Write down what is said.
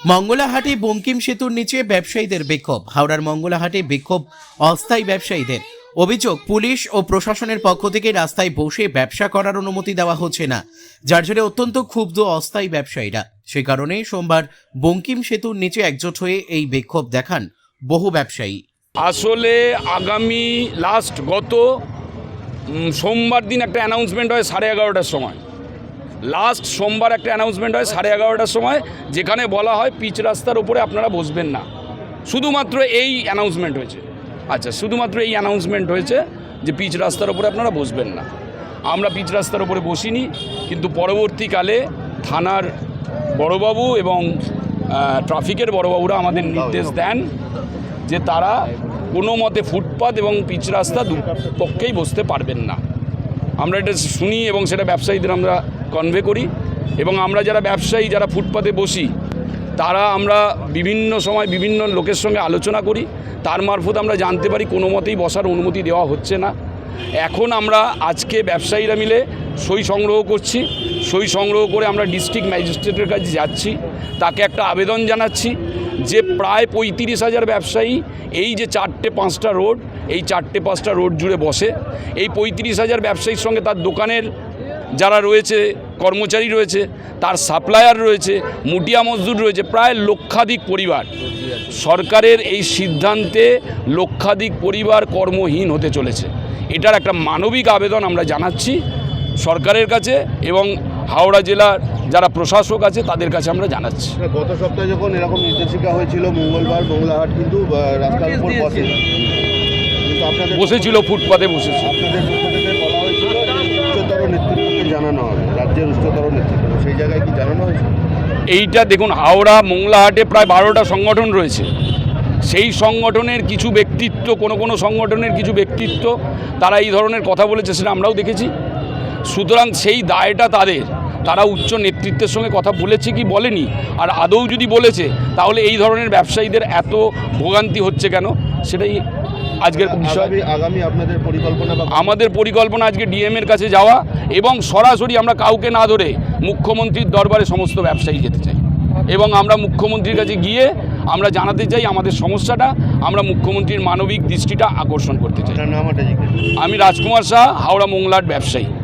মঙ্গলাহাটে বঙ্কিম সেতুর নিচে ব্যবসায়ীদের বিক্ষোভ। হাওড়ার মঙ্গলাহাটে বিক্ষোভ অস্থায়ী ব্যবসায়ীদের। অভিযোগ, পুলিশ ও প্রশাসনের পক্ষ থেকে রাস্তায় বসে ব্যবসা করার অনুমতি দেওয়া হচ্ছে না, যার জেরে অত্যন্ত ক্ষুব্ধ অস্থায়ী ব্যবসায়ীরা। সে কারণে সোমবার বঙ্কিম সেতুর নিচে একজোট হয়ে এই বিক্ষোভ দেখান বহু ব্যবসায়ী। আসলে আগামী গত সোমবার দিন একটা অ্যানাউন্সমেন্ট হয় 11:30টার সময়। সোমবার একটা অ্যানাউন্সমেন্ট হয় 11:30টার সময়, যেখানে বলা হয় পিচ রাস্তার ওপরে আপনারা বসবেন না। শুধুমাত্র এই অ্যানাউন্সমেন্ট হয়েছে। শুধুমাত্র এই অ্যানাউন্সমেন্ট হয়েছে যে পিচ রাস্তার ওপরে আপনারা বসবেন না। আমরা পিচ রাস্তার ওপরে বসিনি, কিন্তু পরবর্তীকালে থানার বড়বাবু এবং ট্রাফিকের বড়বাবুরা আমাদের নির্দেশ দেন যে তারা কোনো মতে ফুটপাত এবং পিচ রাস্তা দুপক্ষেই বসতে পারবেন না। আমরা এটা শুনি এবং সেটা ব্যবসায়ীদের আমরা কনভে করি, এবং আমরা যারা ব্যবসায়ী যারা ফুটপাতে বসি তারা আমরা বিভিন্ন সময় বিভিন্ন লোকের সঙ্গে আলোচনা করি। তার মারফত আমরা জানতে পারি কোনো মতেই বসার অনুমতি দেওয়া হচ্ছে না। এখন আমরা আজকে ব্যবসায়ীরা মিলে সই সংগ্রহ করছি। সই সংগ্রহ করে আমরা ডিস্ট্রিক্ট ম্যাজিস্ট্রেটের কাছে যাচ্ছি, তাকে একটা আবেদন জানাচ্ছি যে প্রায় 35,000 ব্যবসায়ী এই যে 4-5টা রোড, এই 4-5টা রোড জুড়ে বসে। এই 35,000 ব্যবসায়ীর সঙ্গে তার দোকানের যারা রয়েছে, কর্মচারী রয়েছে, তার সাপ্লায়ার রয়েছে, মুটিয়া মজদুর রয়েছে, প্রায় লক্ষাধিক পরিবার। সরকারের এই সিদ্ধান্তে লক্ষাধিক পরিবার কর্মহীন হতে চলেছে। এটার একটা মানবিক আবেদন আমরা জানাচ্ছি সরকারের কাছে, এবং হাওড়া জেলার যারা প্রশাসক আছে তাদের কাছে আমরা জানাচ্ছি। গত সপ্তাহে যখন এরকম নির্দেশিকা হয়েছিল, মঙ্গলবার মঙ্গলাহাট কিন্তু রাস্তার উপর বসেছিল, ফুটপাতে বসেছিল। আপনাদের পক্ষ থেকে বলা হয়েছিল উচ্চতর নেতৃত্বকে জানানো হবে, রাজ্যের উচ্চতর নেতৃত্ব, সেই জায়গায় কি জানানো হয়েছে? এইটা দেখুন, হাওড়া মঙ্গলাহাটে প্রায় 12টা সংগঠন রয়েছে। সেই সংগঠনের কিছু ব্যক্তিত্ব, কোনো সংগঠনের কিছু ব্যক্তিত্ব তারা এই ধরনের কথা বলেছে, সেটা আমরাও দেখেছি। সুতরাং সেই দায়টা তাদের। তারা উচ্চ নেতৃত্বের সঙ্গে কথা বলেছে কি বলেনি, আর আদৌ যদি বলেছে তাহলে এই ধরনের ব্যবসায়ীদের এত ভোগান্তি হচ্ছে কেন, সেটাই আজকের বিষয়। আগামী আপনাদের পরিকল্পনা? আমাদের পরিকল্পনা আজকে ডিএমের কাছে যাওয়া, এবং সরাসরি আমরা কাউকে না ধরে মুখ্যমন্ত্রীর দরবারে সমস্ত ব্যবসায়ী যেতে চাই, এবং আমরা মুখ্যমন্ত্রীর কাছে গিয়ে আমরা জানাতে চাই আমাদের সমস্যাটা, আমরা মুখ্যমন্ত্রীর মানবিক দৃষ্টিটা আকর্ষণ করতে চাই। নাম? আমি রাজকুমার শাহ, হাওড়া মঙ্গলাহাট ব্যবসায়ী।